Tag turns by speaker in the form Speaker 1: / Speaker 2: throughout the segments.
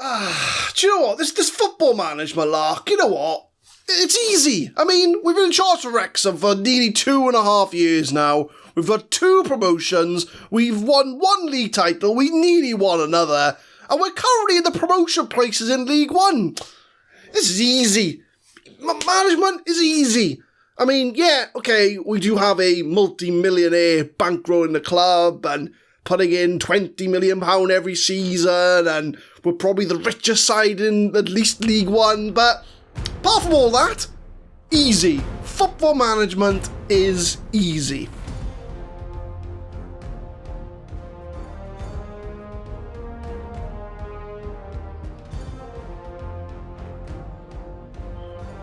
Speaker 1: Do you know what? This football management lark, you know what? It's easy. I mean, we've been in charge of Wrexham for nearly 2.5 years now. We've got 2 promotions. We've won 1 league title. We nearly won another. And we're currently in the promotion places in League One. This is easy. Management is easy. I mean, yeah, okay, we do have a multi-millionaire bankrolling the club and putting in £20 million every season, and we're probably the richest side in at least League One, but apart from all that, easy. Football management is easy.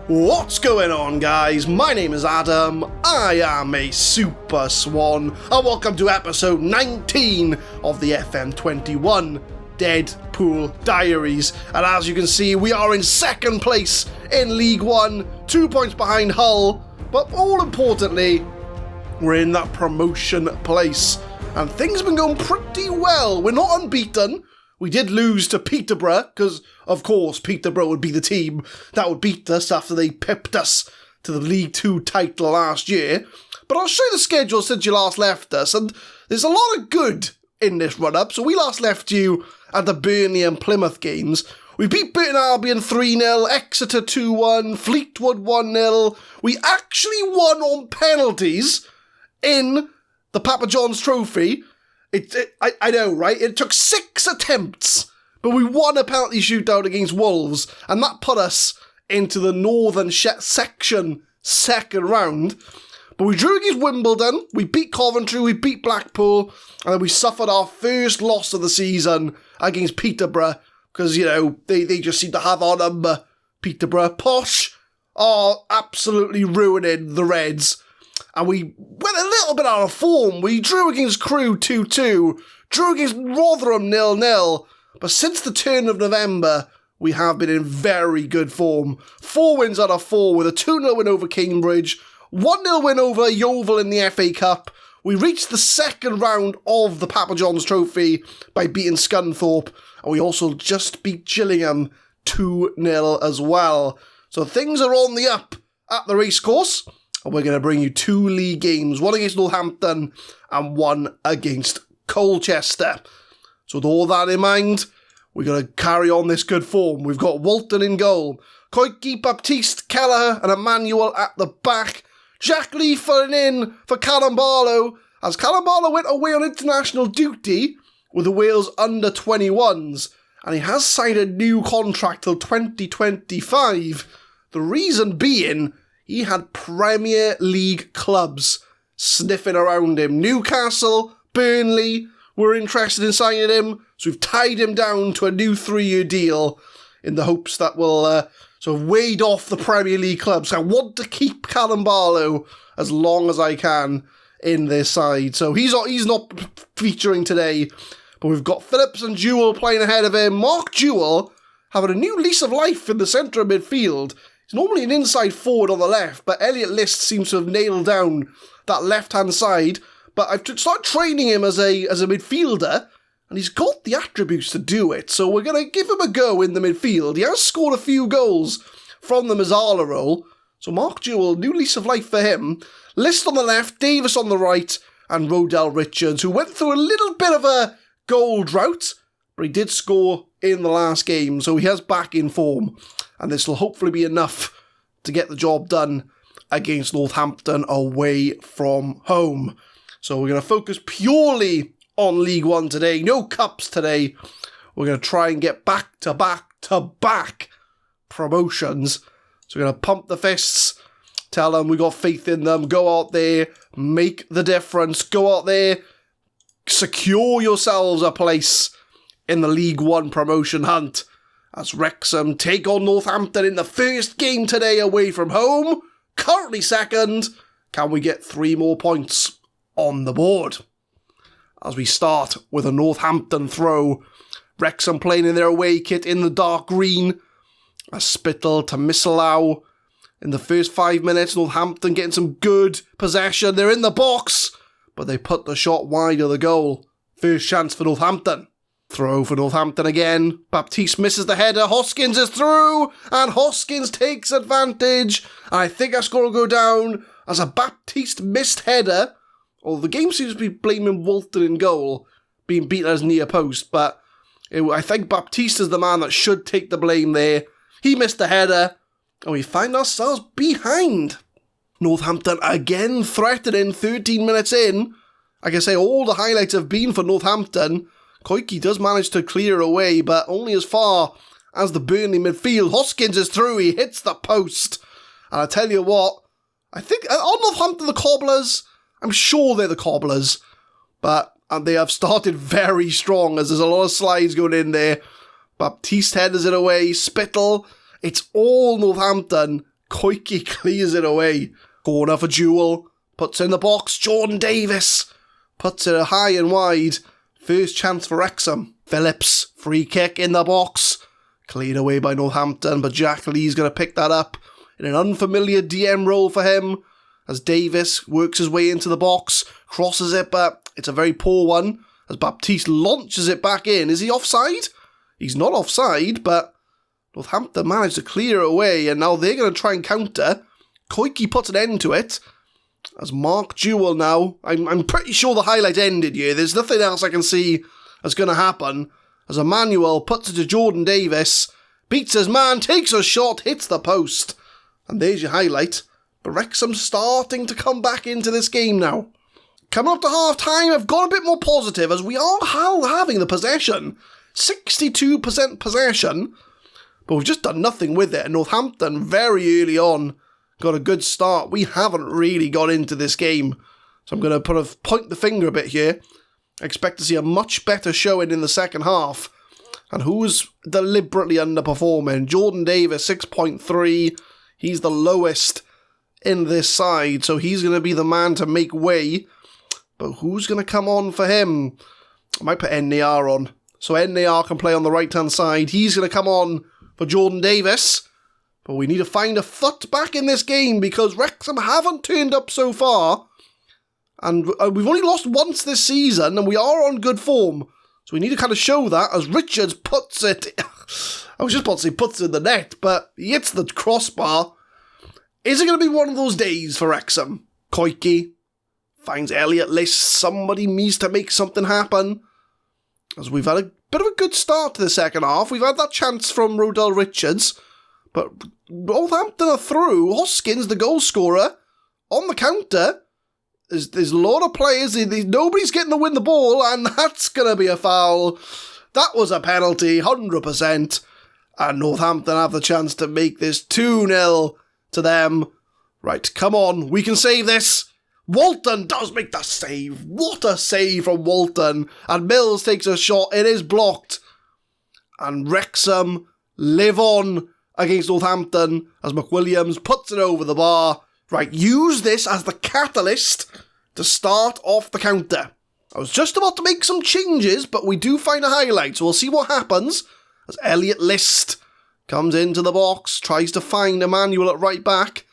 Speaker 1: What's going on, guys? My name is Adam, I am a Super Swan, and welcome to episode 19 of the FM21 Deadpool Diaries. And as you can see, we are in second place in League One, 2 points behind Hull, but all importantly, we're in that promotion place. And things have been going pretty well. We're not unbeaten. We did lose to Peterborough, because, of course, Peterborough would be the team that would beat us after they pipped us to the League 2 title last year. But I'll show you the schedule since you last left us, and there's a lot of good in this run-up. So we last left you at the Burnley and Plymouth games. We beat Burton Albion 3-0, Exeter 2-1, Fleetwood 1-0. We actually won on penalties in the Papa John's Trophy. I know, right? It took 6 attempts, but we won a penalty shootout against Wolves, and that put us into the Northern Section second round. But we drew against Wimbledon, we beat Coventry, we beat Blackpool, and then we suffered our first loss of the season against Peterborough, because, you know, they just seem to have our number. Peterborough, Posh, are absolutely ruining the Reds. And we went a little bit out of form. We drew against Crewe 2-2, drew against Rotherham 0-0. But since the turn of November, we have been in very good form. 4 wins out of 4 with a 2-0 win over Cambridge, 1-0 win over Yeovil in the FA Cup. We reached the second round of the Papa John's Trophy by beating Scunthorpe. And we also just beat Gillingham 2-0 as well. So things are on the up at the racecourse. And we're going to bring you 2 league games, 1 against Northampton and 1 against Colchester. So with all that in mind, we're going to carry on this good form. We've got Walton in goal, Koiki, Baptiste, Kelleher and Emmanuel at the back. Jack Lee filling in for Callum Barlow, as Callum Barlow went away on international duty with the Wales under-21s. And he has signed a new contract till 2025. The reason being, he had Premier League clubs sniffing around him. Newcastle, Burnley were interested in signing him, so we've tied him down to a new 3-year deal in the hopes that will sort of wade off the Premier League clubs. I want to keep Callum Barlow as long as I can in this side. So he's not featuring today, but we've got Phillips and Jewell playing ahead of him. Mark Jewell having a new lease of life in the centre of midfield. He's normally an inside forward on the left, but Elliot List seems to have nailed down that left-hand side. But I've started training him as a midfielder, and he's got the attributes to do it. So we're going to give him a go in the midfield. He has scored a few goals from the Mazzala role. So Mark Jewell, new lease of life for him. List on the left, Davis on the right, and Rodell Richards, who went through a little bit of a goal drought, but he did score in the last game, so he has back in form. And this will hopefully be enough to get the job done against Northampton away from home. So we're going to focus purely on League One today. No cups today. We're going to try and get back-to-back promotions. So we're going to pump the fists, tell them we got faith in them, go out there, make the difference, go out there, secure yourselves a place in the League One promotion hunt. As Wrexham take on Northampton in the first game today away from home. Currently second. Can we get 3 more points on the board? As we start with a Northampton throw. Wrexham playing in their away kit in the dark green. A spittle to Misselau. In the first 5 minutes, Northampton getting some good possession. They're in the box, but they put the shot wide of the goal. First chance for Northampton. Throw for Northampton again. Baptiste misses the header. Hoskins is through. And Hoskins takes advantage. And I think that's going to go down as a Baptiste missed header. Although the game seems to be blaming Walton in goal, being beaten at his near post. But I think Baptiste is the man that should take the blame there. He missed the header. And we find ourselves behind. Northampton again threatening 13 minutes in. Like I say, all the highlights have been for Northampton. Koike does manage to clear away, but only as far as the Burnley midfield. Hoskins is through, he hits the post. And I tell you what, I think, are Northampton the cobblers? I'm sure they're the cobblers. But they have started very strong, as there's a lot of slides going in there. Baptiste headers it away, Spittle. It's all Northampton. Koike clears it away. Corner for Jewell. Puts it in the box. Jordan Davis puts it high and wide. First chance for Wrexham. Phillips, free kick in the box. Cleared away by Northampton, but Jack Lee's going to pick that up in an unfamiliar DM role for him as Davis works his way into the box, crosses it, but it's a very poor one as Baptiste launches it back in. Is he offside? He's not offside, but Northampton managed to clear it away, and now they're going to try and counter. Koike puts an end to it. As Mark Jewell now, I'm pretty sure the highlight ended here. There's nothing else I can see that's going to happen. As Emmanuel puts it to Jordan Davis, beats his man, takes a shot, hits the post. And there's your highlight. But Wrexham starting to come back into this game now. Coming up to half-time, I've got a bit more positive as we are having the possession. 62% possession. But we've just done nothing with it. And Northampton very early on got a good start. We haven't really got into this game. So I'm going to point the finger a bit here. I expect to see a much better showing in the second half. And who's deliberately underperforming? Jordan Davis, 6.3. He's the lowest in this side. So he's going to be the man to make way. But who's going to come on for him? I might put NAR on. So NAR can play on the right-hand side. He's going to come on for Jordan Davis. But we need to find a foot back in this game because Wrexham haven't turned up so far. And we've only lost once this season and we are on good form. So we need to kind of show that as Richards puts it... I was just about to say puts it in the net, but he hits the crossbar. Is it going to be one of those days for Wrexham? Koike finds Elliot List. Somebody needs to make something happen. As we've had a bit of a good start to the second half. We've had that chance from Rodell Richards. But Northampton are through. Hoskins, the goal scorer, on the counter. There's a lot of players. Nobody's getting to win the ball, and that's going to be a foul. That was a penalty, 100%. And Northampton have the chance to make this 2-0 to them. Right, come on, we can save this. Walton does make the save. What a save from Walton. And Mills takes a shot. It is blocked. And Wrexham live on against Northampton as McWilliams puts it over the bar. Right, use this as the catalyst to start off the counter. I was just about to make some changes, but we do find a highlight, so we'll see what happens as Elliot List comes into the box, tries to find Emmanuel at right back,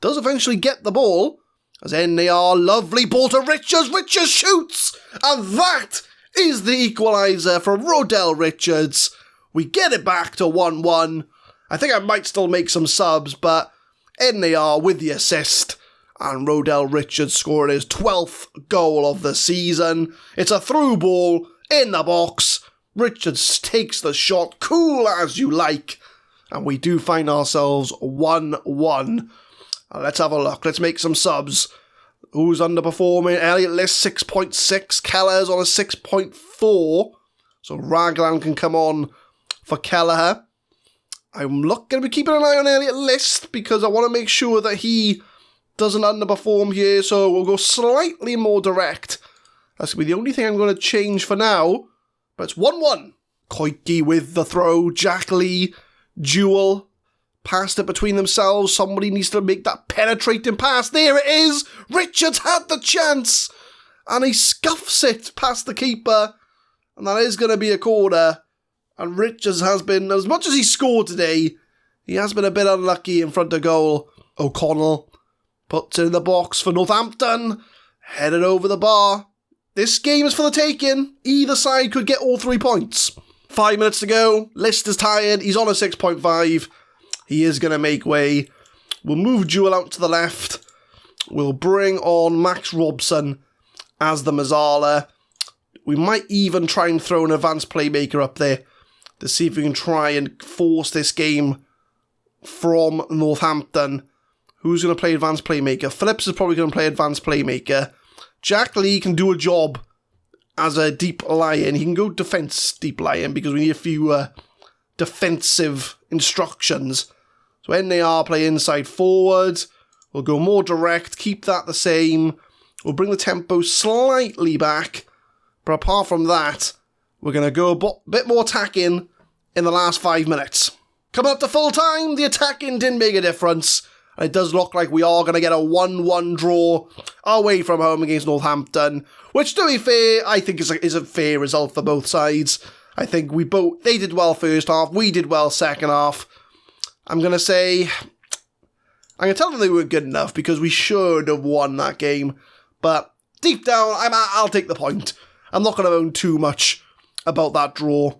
Speaker 1: does eventually get the ball, as NAR, lovely ball to Richards, Richards shoots, and that is the equaliser from Rodell Richards. We get it back to 1-1. I think I might still make some subs, but NAR with the assist. And Rodell Richards scoring his 12th goal of the season. It's a through ball in the box. Richards takes the shot, cool as you like. And we do find ourselves 1-1. Let's have a look. Let's make some subs. Who's underperforming? Elliot List 6.6. Kelleher's on a 6.4. So Raglan can come on for Kelleher. I'm going to be keeping an eye on Elliot List because I want to make sure that he doesn't underperform here. So we'll go slightly more direct. That's going to be the only thing I'm going to change for now. But it's 1-1. Koike with the throw. Jack Lee, Jewell passed it between themselves. Somebody needs to make that penetrating pass. There it is. Richards had the chance. And he scuffs it past the keeper. And that is going to be a corner. And Richards has been, as much as he scored today, he has been a bit unlucky in front of goal. O'Connell puts it in the box for Northampton. Headed over the bar. this game is for the taking. Either side could get all 3 points. 5 minutes to go. List is tired. He's on a 6.5. He is going to make way. We'll move Jewel out to the left. We'll bring on Max Robson as the Mazzala. We might even try and throw an advanced playmaker up there to see if we can try and force this game from Northampton. Who's going to play advanced playmaker? Phillips is probably going to play advanced playmaker. Jack Lee can do a job as a deep lion. He can go defence deep lion because we need a few defensive instructions. So NAR play inside forward. We'll go more direct, keep that the same. We'll bring the tempo slightly back. But apart from that, we're going to go a bit more attacking in the last 5 minutes. Coming up to full time, the attacking didn't make a difference. And it does look like we are going to get a 1-1 draw away from home against Northampton. Which, to be fair, I think is a fair result for both sides. I think they did well first half, we did well second half. I'm going to tell them they weren't good enough because we should have won that game. But deep down, I'll take the point. I'm not going to own too much about that draw.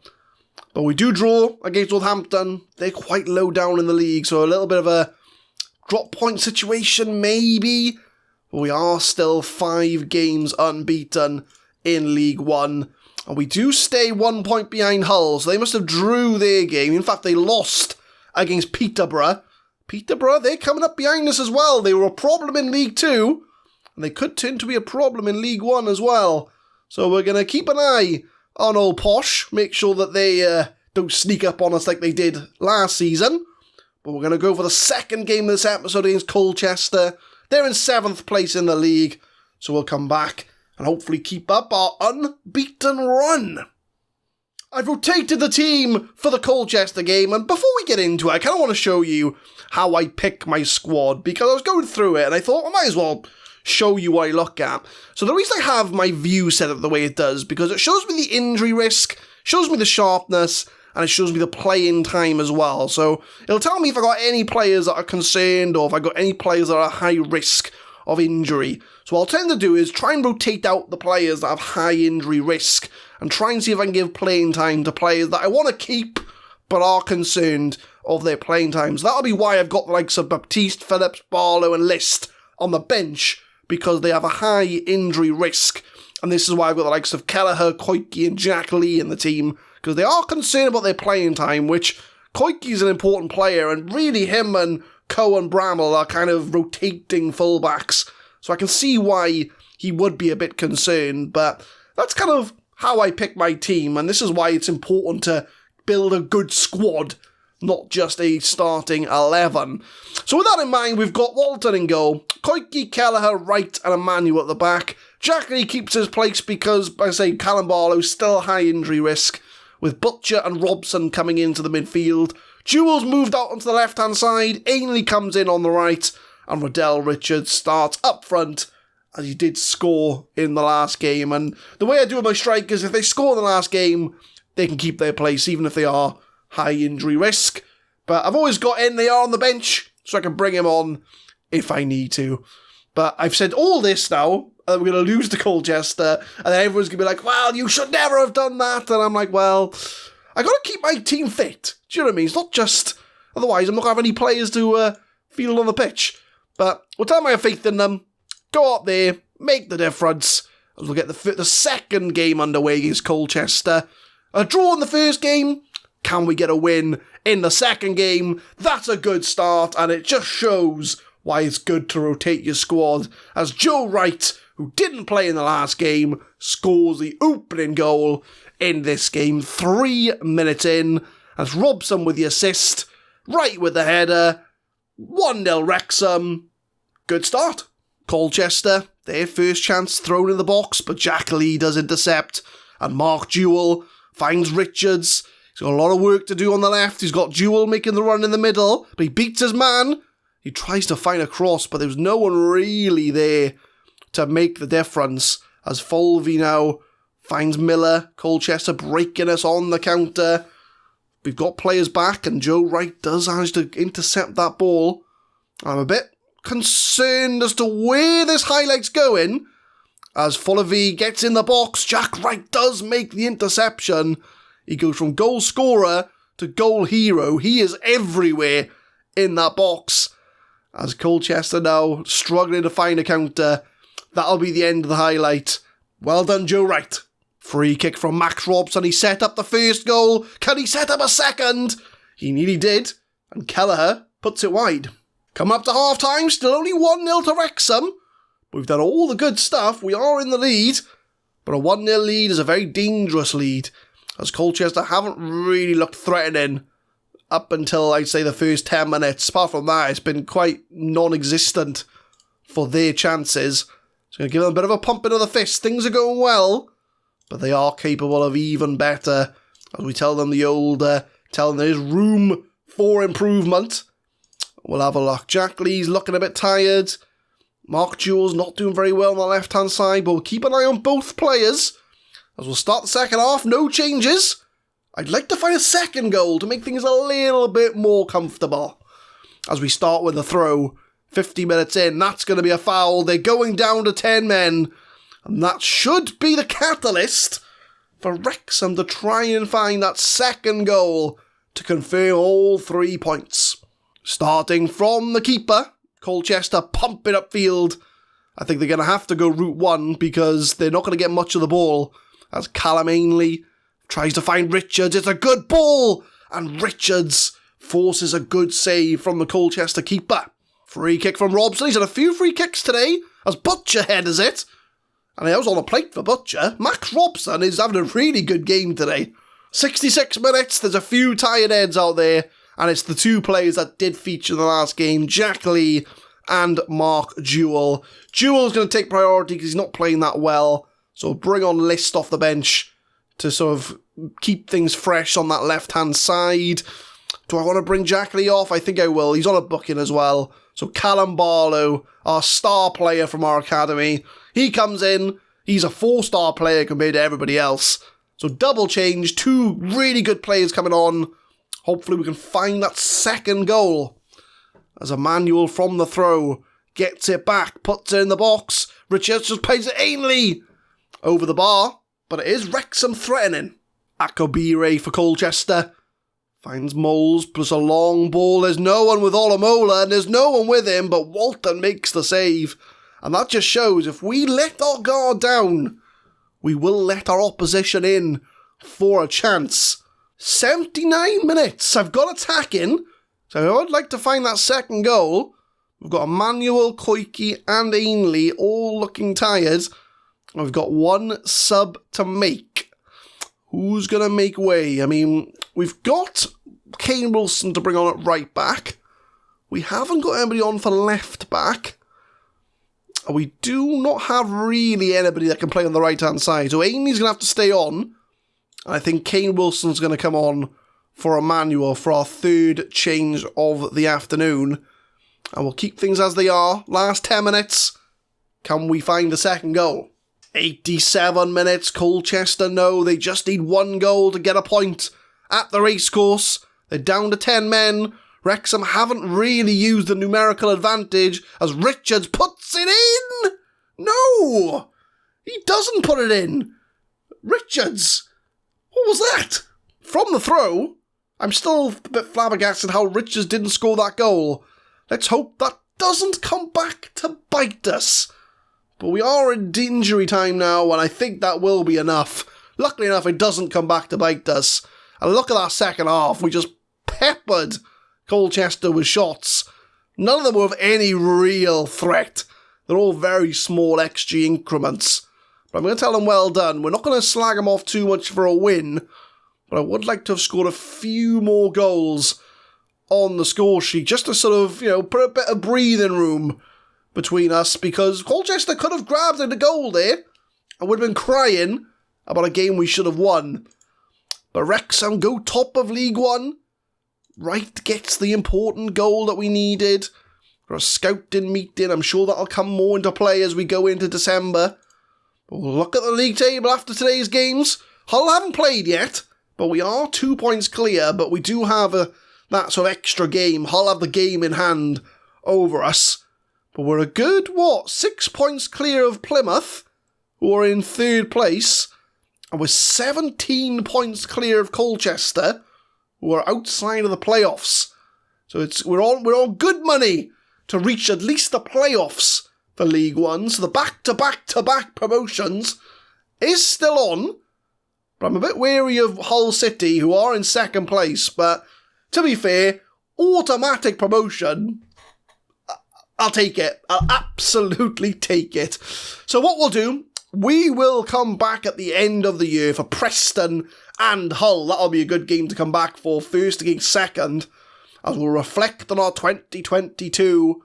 Speaker 1: But we do draw against Northampton. They're quite low down in the league, so a little bit of a drop point situation maybe. But we are still 5 games unbeaten in League One. And we do stay 1 point behind Hull, so they must have drew their game. In fact, they lost against Peterborough. Peterborough, they're coming up behind us as well. They were a problem in League 2, and they could turn to be a problem in League 1 as well. So we're going to keep an eye on old Posh, make sure that they don't sneak up on us like they did last season. But we're going to go for the second game of this episode against Colchester. They're in 7th place in the league, so we'll come back and hopefully keep up our unbeaten run. I've rotated the team for the Colchester game, and before we get into it, I kind of want to show you how I pick my squad, because I was going through it and I thought I might as well show you what I look at. So the reason I have my view set up the way it does, because it shows me the injury risk, shows me the sharpness, and it shows me the playing time as well. So it'll tell me if I got any players that are concerned, or if I got any players that are at high risk of injury. So what I'll tend to do is try and rotate out the players that have high injury risk, and try and see if I can give playing time to players that I want to keep, but are concerned of their playing times. That'll be why I've got the likes of Baptiste, Phillips, Barlow and List on the bench, because they have a high injury risk. And this is why I've got the likes of Kelleher, Koike and Jack Lee in the team, because they are concerned about their playing time, which Koike's an important player, and really him and Cohen Bramall are kind of rotating fullbacks. So I can see why he would be a bit concerned, but that's kind of how I pick my team, and this is why it's important to build a good squad, not just a starting 11. So with that in mind, we've got Walton in goal, Koike, Kelleher, Wright and Emmanuel at the back. Jack Lee keeps his place because, like I say, Callum Barlow's still high injury risk, with Butcher and Robson coming into the midfield. Jewell's moved out onto the left-hand side, Ainley comes in on the right, and Riddell Richards starts up front, as he did score in the last game. And the way I do with my strikers, if they score in the last game, they can keep their place, even if they are high injury risk. But I've always got NAR on the bench, so I can bring him on if I need to. But I've said all this now, and we're going to lose to Colchester, and then everyone's going to be like, well, you should never have done that. And I'm like, well, I got to keep my team fit. Do you know what I mean? It's not just, otherwise I'm not going to have any players to field on the pitch. But we'll tell them I have faith in them, go up there, make the difference, and we'll get the second game underway against Colchester. A draw in the first game. Can we get a win in the second game? That's a good start, and it just shows why it's good to rotate your squad, as Joe Wright, who didn't play in the last game, scores the opening goal in this game 3 minutes in, as Robson with the assist, Wright with the header, 1-0 Wrexham. Good start. Colchester, their first chance thrown in the box, but Jack Lee does intercept, and Mark Jewell finds Richards. He's got a lot of work to do on the left. He's got Jewell making the run in the middle, but he beats his man. He tries to find a cross, but there's no one really there to make the difference, as Fulvey now finds Miller. Colchester breaking us on the counter. We've got players back, and Joe Wright does manage to intercept that ball. I'm a bit concerned as to where this highlight's going, as Fullavi gets in the box. Jack Wright does make the interception. He goes from goal scorer to goal hero. He is everywhere in that box. As Colchester now struggling to find a counter. That'll be the end of the highlight. Well done, Joe Wright. Free kick from Max Robson. He set up the first goal. Can he set up a second? He nearly did. And Kelleher puts it wide. Come up to half-time. Still only 1-0 to Wrexham. We've done all the good stuff. We are in the lead. But a 1-0 lead is a very dangerous lead, as Colchester haven't really looked threatening up until, I'd say, the first 10 minutes. Apart from that, it's been quite non-existent for their chances. It's going to give them a bit of a pump into the fist. Things are going well, but they are capable of even better. As we tell them tell them there's room for improvement. We'll have a look. Jack Lee's looking a bit tired. Mark Jewell's not doing very well on the left-hand side, but we'll keep an eye on both players. As we'll start the second half, no changes. I'd like to find a second goal to make things a little bit more comfortable. As we start with the throw, 50 minutes in, that's going to be a foul. They're going down to 10 men. And that should be the catalyst for Wrexham to try and find that second goal to confirm all 3 points. Starting from the keeper, Colchester pumping upfield. I think they're going to have to go route one because they're not going to get much of the ball. As Callum Ainley tries to find Richards. It's a good ball! And Richards forces a good save from the Colchester keeper. Free kick from Robson. He's had a few free kicks today as Butcher headers it. And I was on a plate for Butcher. Max Robson is having a really good game today. 66 minutes. There's a few tired heads out there. And it's the two players that did feature in the last game, Jack Lee and Mark Jewell. Jewell's going to take priority because he's not playing that well. So bring on List off the bench to sort of keep things fresh on that left-hand side. Do I want to bring Jack Lee off? I think I will. He's on a booking as well. So Callum Barlow, our star player from our academy, he comes in. He's a 4-star player compared to everybody else. So double change, 2 really good players coming on. Hopefully we can find that second goal. As Emmanuel from the throw gets it back, puts it in the box. Richards just plays it Ainley over the bar, but it is Wrexham threatening. Akobire for Colchester. Finds Moles, plus a long ball. There's no one with Olamola, and there's no one with him, but Walton makes the save. And that just shows if we let our guard down, we will let our opposition in for a chance. 79 minutes. I've got attacking, so I would like to find that second goal. We've got Emmanuel, Koike and Ainley all looking tired. We've got one sub to make. Who's going to make way? I mean, we've got Kane Wilson to bring on at right back. We haven't got anybody on for left back. We do not have really anybody that can play on the right-hand side. So Ainley's going to have to stay on. I think Kane Wilson's going to come on for Emmanuel for our third change of the afternoon. And we'll keep things as they are. Last 10 minutes. Can we find a second goal? 87 minutes. Colchester know they just need one goal to get a point at the racecourse. They're down to 10 men. Wrexham haven't really used the numerical advantage as Richards puts it in. No! He doesn't put it in. Richards. What was that? From the throw, I'm still a bit flabbergasted how Richards didn't score that goal. Let's hope that doesn't come back to bite us. But we are in injury time now, and I think that will be enough. Luckily enough, it doesn't come back to bite us. And look at that second half. We just peppered Colchester with shots. None of them were of any real threat. They're all very small XG increments. But I'm going to tell them well done. We're not going to slag them off too much for a win. But I would like to have scored a few more goals on the score sheet. Just to sort of, put a bit of breathing room between us. Because Colchester could have grabbed a goal there. And would have been crying about a game we should have won. But Wrexham go top of League One. Wright gets the important goal that we needed. For a scouting meeting. I'm sure that'll come more into play as we go into December. But we'll look at the league table after today's games. Hull haven't played yet, but we are 2 points clear, but we do have that sort of extra game. Hull have the game in hand over us. But we're a good, 6 points clear of Plymouth. who are in third place, and we're 17 points clear of Colchester, who are outside of the playoffs. So we're on good money to reach at least the playoffs for League One. So the back-to-back-to-back promotions is still on. But I'm a bit wary of Hull City, who are in second place. But to be fair, automatic promotion, I'll take it. I'll absolutely take it. So what we'll do, we will come back at the end of the year for Preston and Hull. That'll be a good game to come back for, first against second, as we'll reflect on our 2022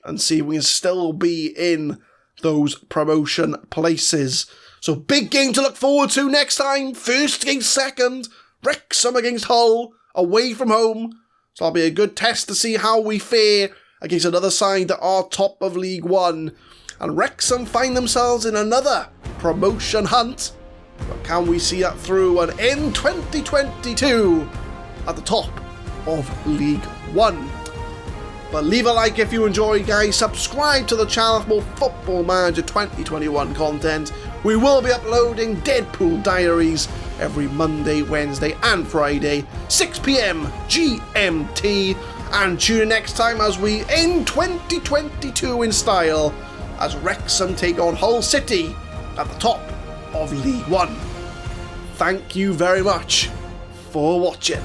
Speaker 1: and see if we can still be in those promotion places. So big game to look forward to next time. First against second, Wrexham against Hull, away from home. So that'll be a good test to see how we fare against another side that are top of League One. And Wrexham find themselves in another promotion hunt. But can we see that through and end 2022 at the top of League One? But leave a like if you enjoyed, guys. Subscribe to the channel for more Football Manager 2021 content. We will be uploading Deadpool Diaries every Monday, Wednesday and Friday, 6 PM GMT. And tune in next time as we end 2022 in style, as Wrexham take on Hull City at the top of League One. Thank you very much for watching.